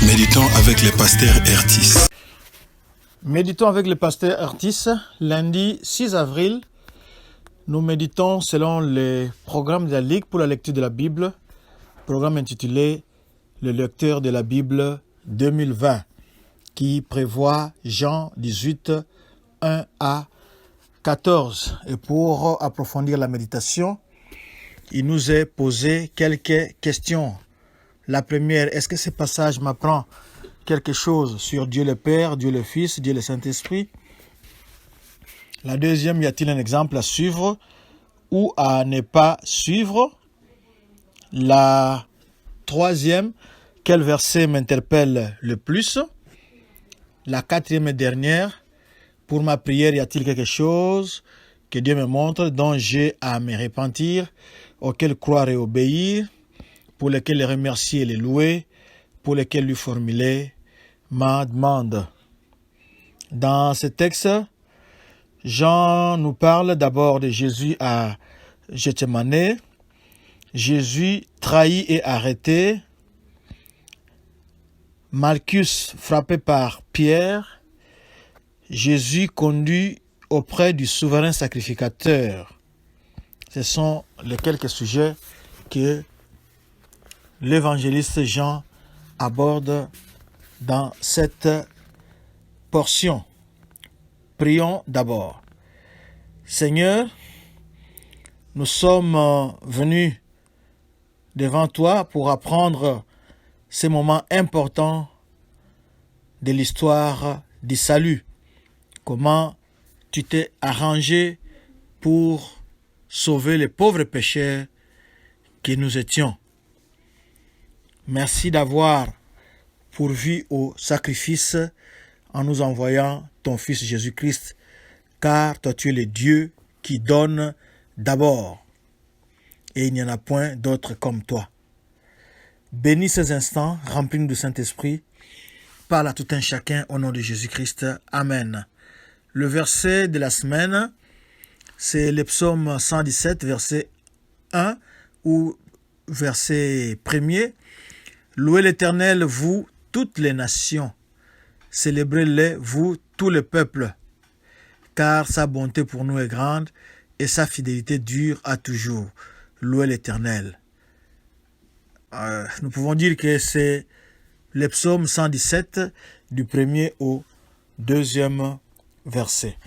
Méditons avec le pasteur Ertis. Méditons avec le pasteur Ertis. Lundi 6 avril, nous méditons selon le programme de la Ligue pour la lecture de la Bible, programme intitulé Le lecteur de la Bible 2020, qui prévoit Jean 18, 1 à 14. Et pour approfondir la méditation, il nous est posé quelques questions. La première, est-ce que ce passage m'apprend quelque chose sur Dieu le Père, Dieu le Fils, Dieu le Saint-Esprit? La deuxième, y a-t-il un exemple à suivre ou à ne pas suivre? La troisième, quel verset m'interpelle le plus? La quatrième et dernière, pour ma prière, y a-t-il quelque chose que Dieu me montre dont j'ai à me repentir, auquel croire et obéir, pour lequel les remercier et les louer, pour lequel lui formuler ma demande? Dans ce texte, Jean nous parle d'abord de Jésus à Gethsémane, Jésus trahi et arrêté, Malchus frappé par Pierre, Jésus conduit auprès du souverain sacrificateur. Ce sont les quelques sujets que l'évangéliste Jean aborde dans cette portion. Prions d'abord. Seigneur, nous sommes venus devant toi pour apprendre ces moments importants de l'histoire du salut. Comment tu t'es arrangé pour sauver les pauvres pécheurs que nous étions. Merci d'avoir pourvu au sacrifice en nous envoyant ton Fils Jésus-Christ, car toi tu es le Dieu qui donne d'abord, et il n'y en a point d'autre comme toi. Bénis ces instants, remplis-nous du Saint-Esprit, parle à tout un chacun au nom de Jésus-Christ. Amen. Le verset de la semaine, c'est le psaume 117, verset 1 ou verset 1er. Louez l'Éternel, vous, toutes les nations. Célébrez-le, vous, tous les peuples. Car sa bonté pour nous est grande et sa fidélité dure à toujours. Louez l'Éternel. Nous pouvons dire que c'est le psaume 117 du premier au deuxième verset.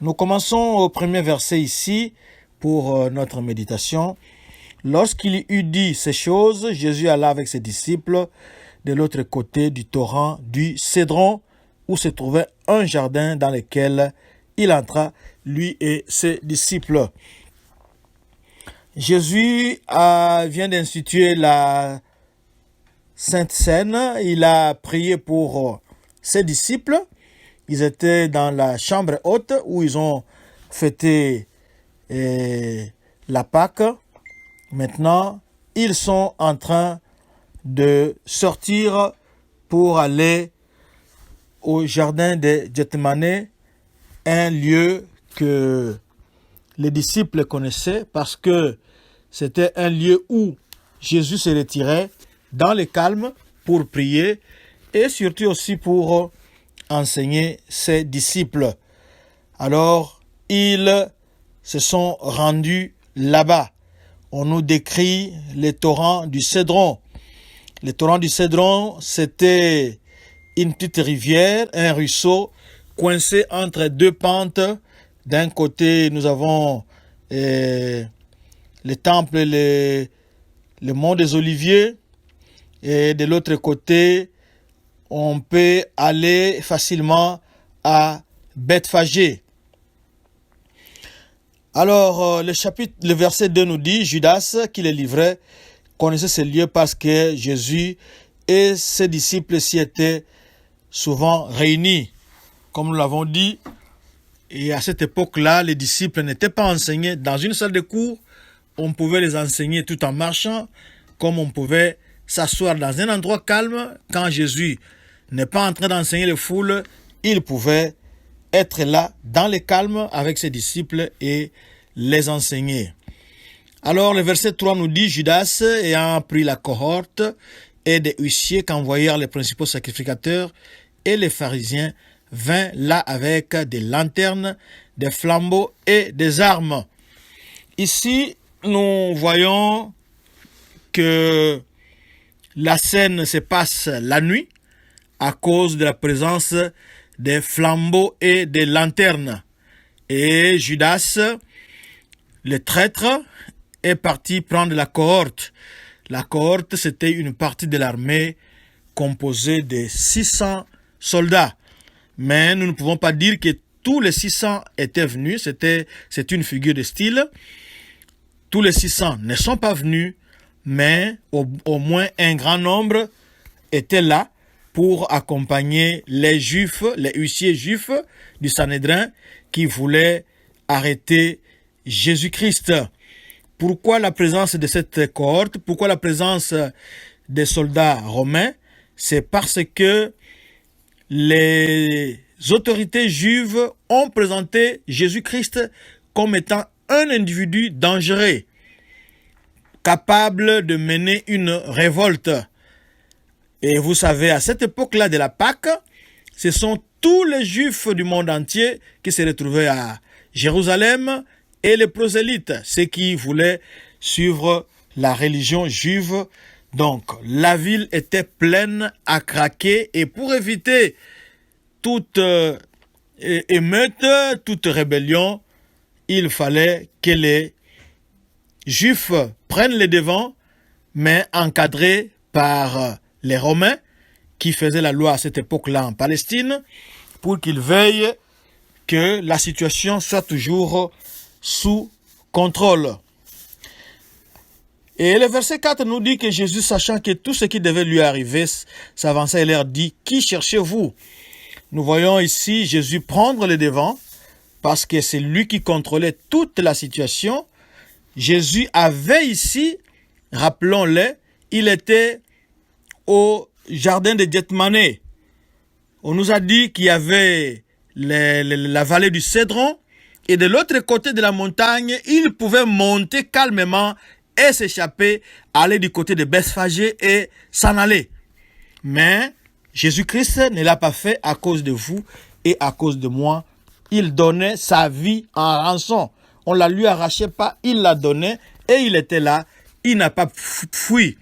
Nous commençons au premier verset ici pour notre méditation. Lorsqu'il eut dit ces choses, Jésus alla avec ses disciples de l'autre côté du torrent du Cédron, où se trouvait un jardin dans lequel il entra, lui et ses disciples. Jésus vient d'instituer la Sainte Seine. Il a prié pour ses disciples. Ils étaient dans la chambre haute où ils ont fêté la Pâque. Maintenant, ils sont en train de sortir pour aller au jardin de Gethsémane, un lieu que les disciples connaissaient parce que c'était un lieu où Jésus se retirait dans le calme pour prier et surtout aussi pour enseigner ses disciples. Alors, ils se sont rendus là-bas. On nous décrit les torrents du Cédron. Le torrent du Cédron, c'était une petite rivière, un ruisseau coincé entre deux pentes. D'un côté, nous avons le temple, le mont des Oliviers. Et de l'autre côté, on peut aller facilement à Bethphagée. Alors, le verset 2 nous dit, Judas, qui les livrait, connaissait ce lieu parce que Jésus et ses disciples s'y étaient souvent réunis. Comme nous l'avons dit, et à cette époque-là, les disciples n'étaient pas enseignés dans une salle de cours. On pouvait les enseigner tout en marchant, comme on pouvait s'asseoir dans un endroit calme. Quand Jésus n'est pas en train d'enseigner les foules, il pouvait être là, dans le calme, avec ses disciples et les enseigner. Alors, le verset 3 nous dit, Judas, ayant pris la cohorte, et des huissiers qu'envoyèrent les principaux sacrificateurs et les pharisiens vinrent là avec des lanternes, des flambeaux et des armes. Ici, nous voyons que la scène se passe la nuit à cause de la présence des flambeaux et des lanternes. Et Judas, le traître, est parti prendre la cohorte. La cohorte, c'était une partie de l'armée composée de 600 soldats. Mais nous ne pouvons pas dire que tous les 600 étaient venus. C'est une figure de style. Tous les 600 ne sont pas venus, mais au moins un grand nombre étaient là pour accompagner les juifs, les huissiers juifs du Sanhédrin qui voulaient arrêter Jésus-Christ. Pourquoi la présence de cette cohorte? Pourquoi la présence des soldats romains? C'est parce que les autorités juives ont présenté Jésus-Christ comme étant un individu dangereux, capable de mener une révolte. Et vous savez, à cette époque-là de la Pâque, ce sont tous les Juifs du monde entier qui se retrouvaient à Jérusalem et les prosélytes, ceux qui voulaient suivre la religion juive. Donc, la ville était pleine à craquer et pour éviter toute émeute, toute rébellion, il fallait que les Juifs prennent les devants, mais encadrés par les Romains qui faisaient la loi à cette époque-là en Palestine, pour qu'ils veillent que la situation soit toujours sous contrôle. Et le verset 4 nous dit que Jésus, sachant que tout ce qui devait lui arriver, s'avança et leur dit, « Qui cherchez-vous » Nous voyons ici Jésus prendre les devants, parce que c'est lui qui contrôlait toute la situation. Jésus avait ici, rappelons-le, il était au jardin de Gethsemane. On nous a dit qu'il y avait la vallée du Cédron et de l'autre côté de la montagne, il pouvait monter calmement et s'échapper, aller du côté de Bethphagée et s'en aller. Mais Jésus-Christ ne l'a pas fait à cause de vous et à cause de moi. Il donnait sa vie en rançon. On ne la lui arrachait pas, il l'a donné et il était là. Il n'a pas fui.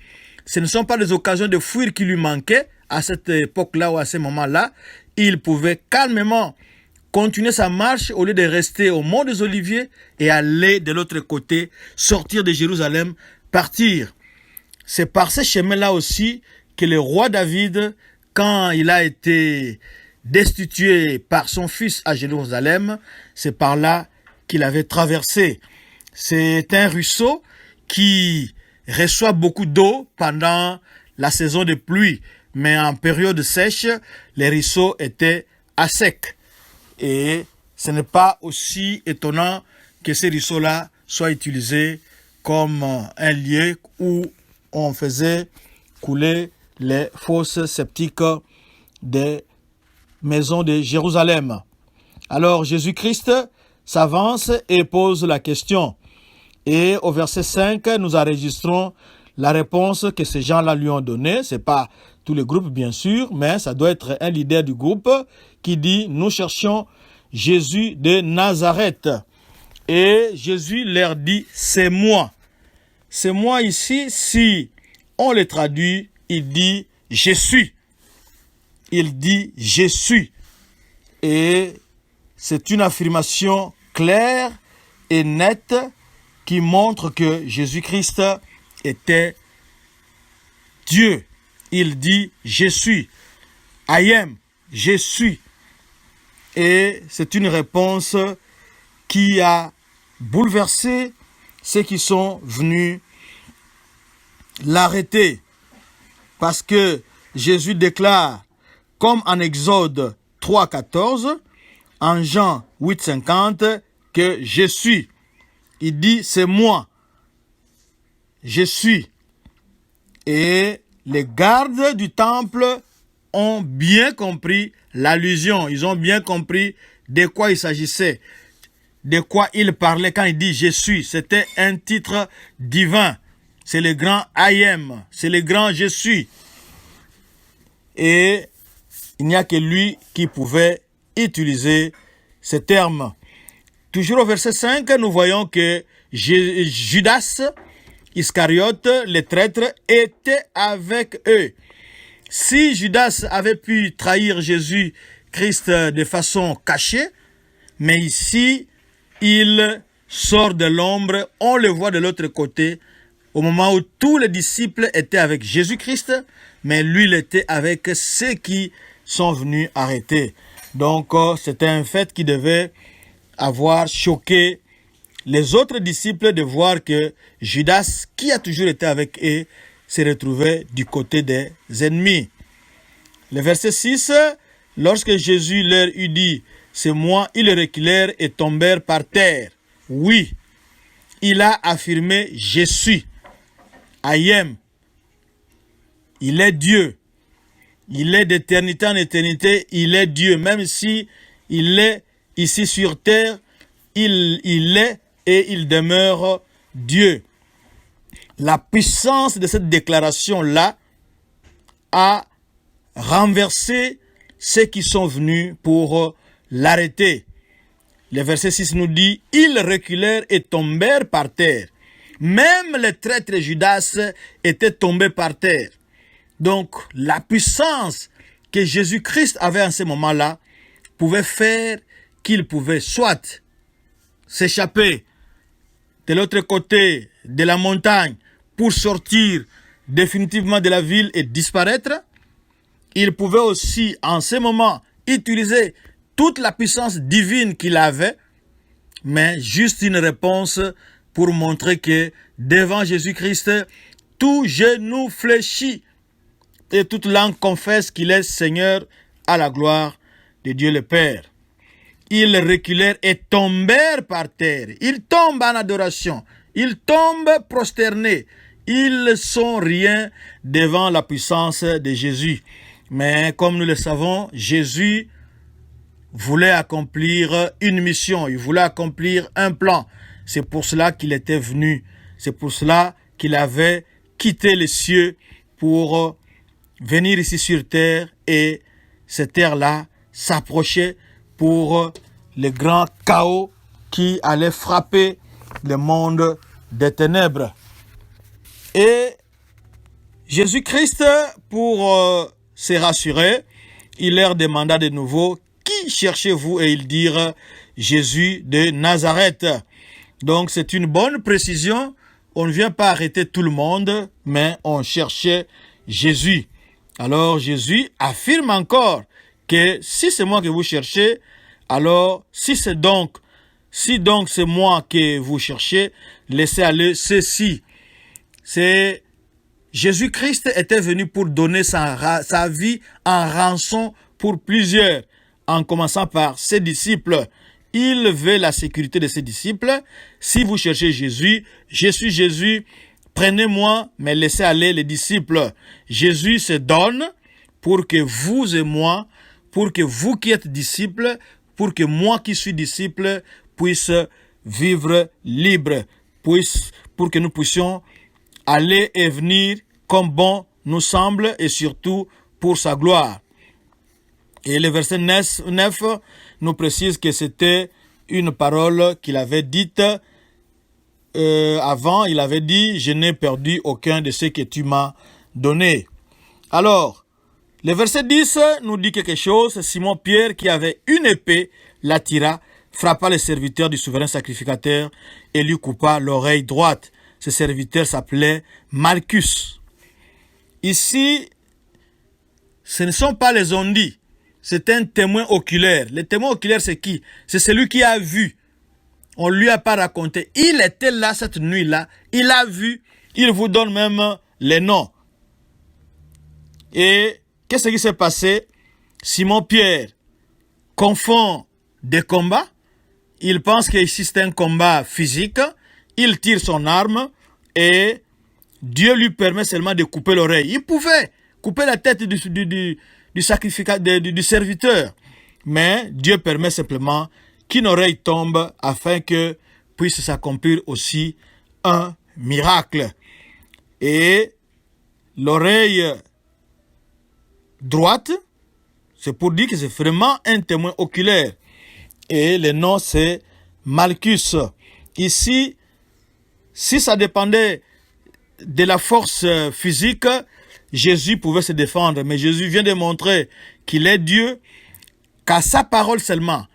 Ce ne sont pas des occasions de fuir qui lui manquaient à cette époque-là ou à ce moment-là. Il pouvait calmement continuer sa marche au lieu de rester au mont des Oliviers et aller de l'autre côté, sortir de Jérusalem, partir. C'est par ce chemin-là aussi que le roi David, quand il a été destitué par son fils à Jérusalem, c'est par là qu'il avait traversé. C'est un ruisseau qui reçoit beaucoup d'eau pendant la saison de pluie, mais en période sèche, les ruisseaux étaient à sec. Et ce n'est pas aussi étonnant que ces ruisseaux-là soient utilisés comme un lieu où on faisait couler les fosses septiques des maisons de Jérusalem. Alors Jésus-Christ s'avance et pose la question. Et au verset 5, nous enregistrons la réponse que ces gens-là lui ont donnée. Ce n'est pas tout le groupe, bien sûr, mais ça doit être un leader du groupe qui dit « Nous cherchons Jésus de Nazareth ». Et Jésus leur dit « C'est moi ». C'est moi ici, si on le traduit, il dit « Je suis ». Il dit « Je suis ». Et c'est une affirmation claire et nette qui montre que Jésus-Christ était Dieu. Il dit « Je suis ». I am, je suis. Et c'est une réponse qui a bouleversé ceux qui sont venus l'arrêter. Parce que Jésus déclare, comme en Exode 3,14, en Jean 8,50, que je suis. Il dit, c'est moi. Je suis. Et les gardes du temple ont bien compris l'allusion. Ils ont bien compris de quoi il s'agissait. De quoi il parlait quand il dit « Je suis ». C'était un titre divin. C'est le grand « I am ». C'est le grand « Je suis ». Et il n'y a que lui qui pouvait utiliser ce terme. Toujours au verset 5, nous voyons que Judas Iscariote, le traître, était avec eux. Si Judas avait pu trahir Jésus-Christ de façon cachée, mais ici, il sort de l'ombre, on le voit de l'autre côté, au moment où tous les disciples étaient avec Jésus-Christ, mais lui, il était avec ceux qui sont venus arrêter. Donc, c'était un fait qui devait avoir choqué les autres disciples de voir que Judas, qui a toujours été avec eux, se retrouvait du côté des ennemis. Le verset 6, lorsque Jésus leur eut dit, « C'est moi », ils reculèrent et tombèrent par terre. Oui, il a affirmé, « Je suis ». I am. Il est Dieu. Il est d'éternité en éternité, il est Dieu. Même si il est ici sur terre, il est et il demeure Dieu. La puissance de cette déclaration-là a renversé ceux qui sont venus pour l'arrêter. Le verset 6 nous dit, « Ils reculèrent et tombèrent par terre. » Même le traître Judas était tombé par terre. Donc, la puissance que Jésus-Christ avait en ce moment-là pouvait faire qu'il pouvait soit s'échapper de l'autre côté de la montagne pour sortir définitivement de la ville et disparaître. Il pouvait aussi, en ce moment, utiliser toute la puissance divine qu'il avait, mais juste une réponse pour montrer que devant Jésus-Christ, tout genou fléchit et toute langue confesse qu'il est Seigneur à la gloire de Dieu le Père. Ils reculèrent et tombèrent par terre. Ils tombent en adoration. Ils tombent prosternés. Ils sont rien devant la puissance de Jésus. Mais comme nous le savons, Jésus voulait accomplir une mission. Il voulait accomplir un plan. C'est pour cela qu'il était venu. C'est pour cela qu'il avait quitté les cieux pour venir ici sur terre, et cette terre-là s'approchait pour le grand chaos qui allait frapper le monde des ténèbres. Et Jésus-Christ, pour se rassurer, il leur demanda de nouveau, « Qui cherchez-vous » Et ils dirent, « Jésus de Nazareth ». Donc c'est une bonne précision. On ne vient pas arrêter tout le monde, mais on cherchait Jésus. Alors Jésus affirme encore que si c'est moi que vous cherchez, alors si donc c'est moi que vous cherchez, laissez aller ceci. C'est Jésus-Christ était venu pour donner sa vie en rançon pour plusieurs, en commençant par ses disciples. Il veut la sécurité de ses disciples. Si vous cherchez Jésus, je suis Jésus, prenez-moi, mais laissez aller les disciples. Jésus se donne pour que vous et moi, pour que vous qui êtes disciples, pour que moi qui suis disciple, puisse vivre libre, pour que nous puissions aller et venir comme bon nous semble, et surtout pour sa gloire. Et le verset 9 nous précise que c'était une parole qu'il avait dite avant. Il avait dit, « Je n'ai perdu aucun de ceux que tu m'as donné. » Alors, le verset 10 nous dit quelque chose. Simon-Pierre, qui avait une épée, la tira, frappa le serviteur du souverain sacrificateur et lui coupa l'oreille droite. Ce serviteur s'appelait Malchus. Ici, ce ne sont pas les ondits. C'est un témoin oculaire. Le témoin oculaire, c'est qui? C'est celui qui a vu. On ne lui a pas raconté. Il était là cette nuit-là. Il a vu. Il vous donne même les noms. Et qu'est-ce qui s'est passé? Simon-Pierre confond des combats. Il pense qu'ici c'est un combat physique. Il tire son arme et Dieu lui permet seulement de couper l'oreille. Il pouvait couper la tête du serviteur. Mais Dieu permet simplement qu'une oreille tombe afin que puisse s'accomplir aussi un miracle. Et l'oreille droite. C'est pour dire que c'est vraiment un témoin oculaire. Et le nom, c'est Malchus. Ici, si ça dépendait de la force physique, Jésus pouvait se défendre. Mais Jésus vient de montrer qu'il est Dieu, qu'à sa parole seulement,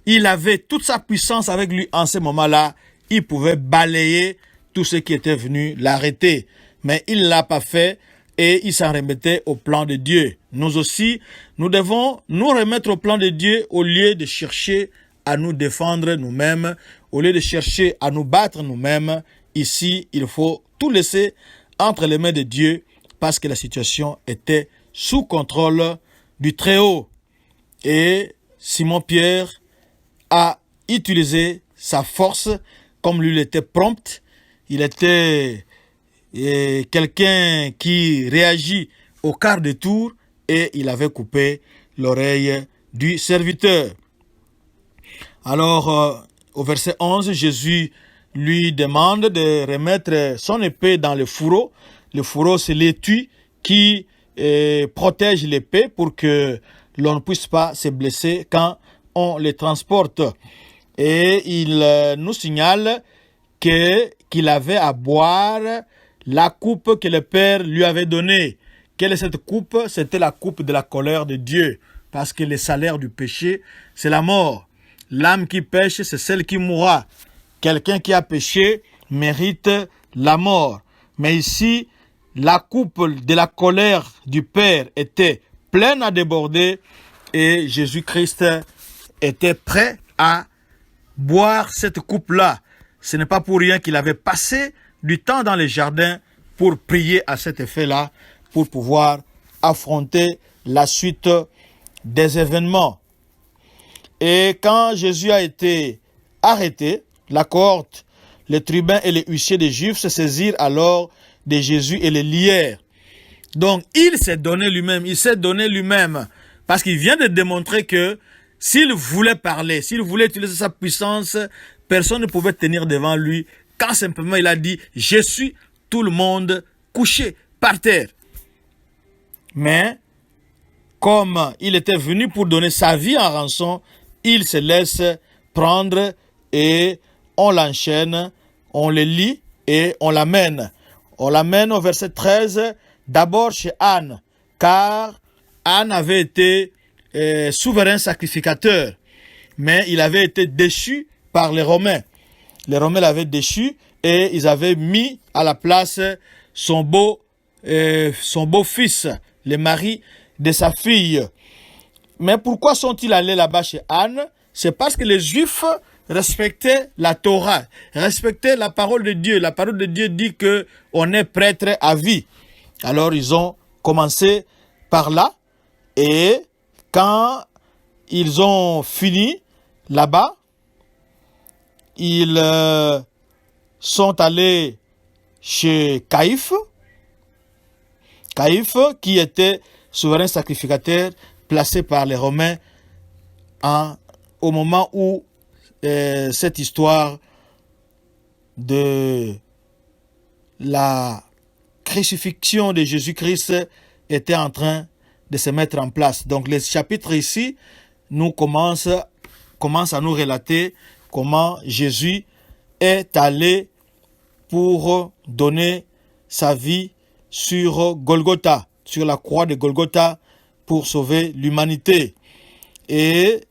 il avait toute sa puissance avec lui en ce moment-là. Il pouvait balayer tout ce qui était venu l'arrêter. Mais il ne l'a pas fait et il s'en remettait au plan de Dieu. Nous aussi, nous devons nous remettre au plan de Dieu au lieu de chercher à nous défendre nous-mêmes, au lieu de chercher à nous battre nous-mêmes. Ici, il faut tout laisser entre les mains de Dieu parce que la situation était sous contrôle du Très-Haut. Et Simon-Pierre a utilisé sa force comme lui il était prompt. Il était quelqu'un qui réagit au quart de tour et il avait coupé l'oreille du serviteur. Alors, au verset 11, Jésus lui demande de remettre son épée dans le fourreau. Le fourreau, c'est l'étui qui protège l'épée pour que l'on ne puisse pas se blesser quand on les transporte. Et il nous signale qu'il avait à boire la coupe que le Père lui avait donnée. Quelle est cette coupe? C'était la coupe de la colère de Dieu. Parce que le salaire du péché, c'est la mort. L'âme qui pêche, c'est celle qui mourra. Quelqu'un qui a péché mérite la mort. Mais ici, la coupe de la colère du Père était pleine à déborder et Jésus-Christ était prêt à boire cette coupe-là. Ce n'est pas pour rien qu'il avait passé du temps dans les jardins pour prier à cet effet-là, pour pouvoir affronter la suite des événements. Et quand Jésus a été arrêté, la cohorte, les tribuns et les huissiers des Juifs se saisirent alors de Jésus et les lièrent. Donc, il s'est donné lui-même, parce qu'il vient de démontrer que s'il voulait parler, s'il voulait utiliser sa puissance, personne ne pouvait tenir devant lui, quand simplement il a dit « Je suis tout le monde couché par terre ». Mais, comme il était venu pour donner sa vie en rançon, il se laisse prendre et on l'enchaîne, on le lie et on l'amène. On l'amène au verset 13, d'abord chez Anne, car Anne avait été souverain sacrificateur, mais il avait été déchu par les Romains. Les Romains l'avaient déchu et ils avaient mis à la place son beau-fils, le mari de sa fille. Mais pourquoi sont-ils allés là-bas chez Anne? C'est parce que les Juifs respectaient la Torah, respectaient la parole de Dieu. La parole de Dieu dit que on est prêtre à vie. Alors ils ont commencé par là et quand ils ont fini là-bas, ils sont allés chez Caïphe, qui était souverain sacrificateur placé par les Romains au moment où cette histoire de la crucifixion de Jésus-Christ était en train de se mettre en place. Donc les chapitres ici commencent à nous relater comment Jésus est allé pour donner sa vie sur Golgotha, sur la croix de Golgotha, pour sauver l'humanité. Et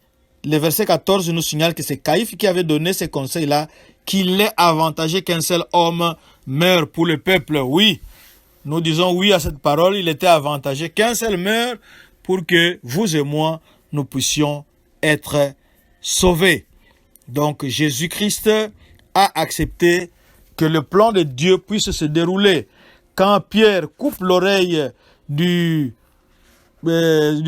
le verset 14 nous signale que c'est Caïphe qui avait donné ces conseils-là, qu'il est avantageux qu'un seul homme meure pour le peuple. Oui, nous disons oui à cette parole, il était avantageux qu'un seul meure pour que vous et moi, nous puissions être sauvés. Donc Jésus-Christ a accepté que le plan de Dieu puisse se dérouler. Quand Pierre coupe l'oreille du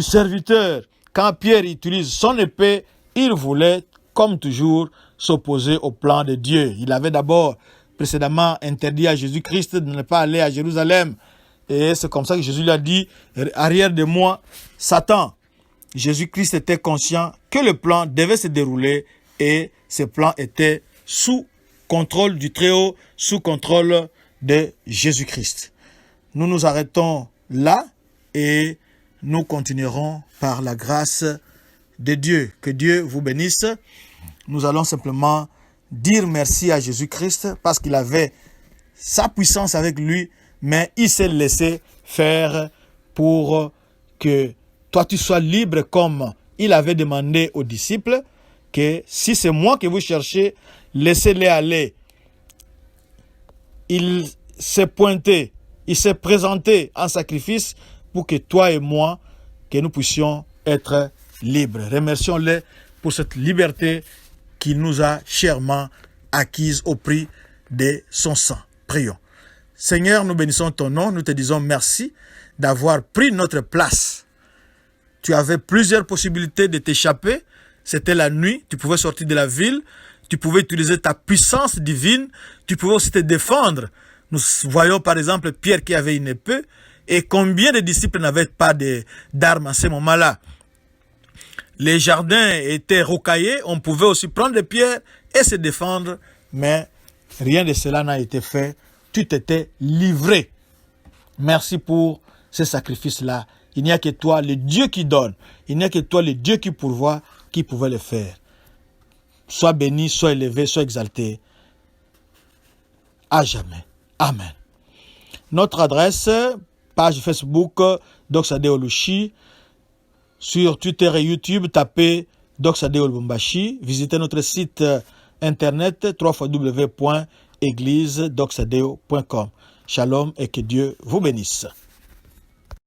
serviteur, quand Pierre utilise son épée, il voulait, comme toujours, s'opposer au plan de Dieu. Il avait d'abord précédemment interdit à Jésus-Christ de ne pas aller à Jérusalem. Et c'est comme ça que Jésus lui a dit, arrière de moi, Satan. Jésus-Christ était conscient que le plan devait se dérouler et ce plan était sous contrôle du Très-Haut, sous contrôle de Jésus-Christ. Nous nous arrêtons là et nous continuerons par la grâce de Dieu. Que Dieu vous bénisse. Nous allons simplement dire merci à Jésus-Christ parce qu'il avait sa puissance avec lui, mais il s'est laissé faire pour que toi tu sois libre comme il avait demandé aux disciples que si c'est moi que vous cherchez, laissez-les aller. Il s'est pointé, il s'est présenté en sacrifice pour que toi et moi, que nous puissions être libres. Remercions-le pour cette liberté qu'il nous a chèrement acquise au prix de son sang. Prions. Seigneur, nous bénissons ton nom, nous te disons merci d'avoir pris notre place. Tu avais plusieurs possibilités de t'échapper. C'était la nuit, tu pouvais sortir de la ville, tu pouvais utiliser ta puissance divine, tu pouvais aussi te défendre. Nous voyons par exemple Pierre qui avait une épée, et combien de disciples n'avaient pas d'armes à ce moment-là. Les jardins étaient rocaillés, on pouvait aussi prendre des pierres et se défendre, mais rien de cela n'a été fait. Tu t'étais livré. Merci pour ce sacrifice-là. Il n'y a que toi, le Dieu qui donne. Il n'y a que toi, le Dieu qui pourvoit, qui pouvait le faire. Sois béni, sois élevé, sois exalté. À jamais. Amen. Notre adresse, page Facebook, Doxade Olushi. Sur Twitter et YouTube, tapez Doxade Olubumbashi. Visitez notre site internet www.églisedoxadeo.com. Shalom et que Dieu vous bénisse.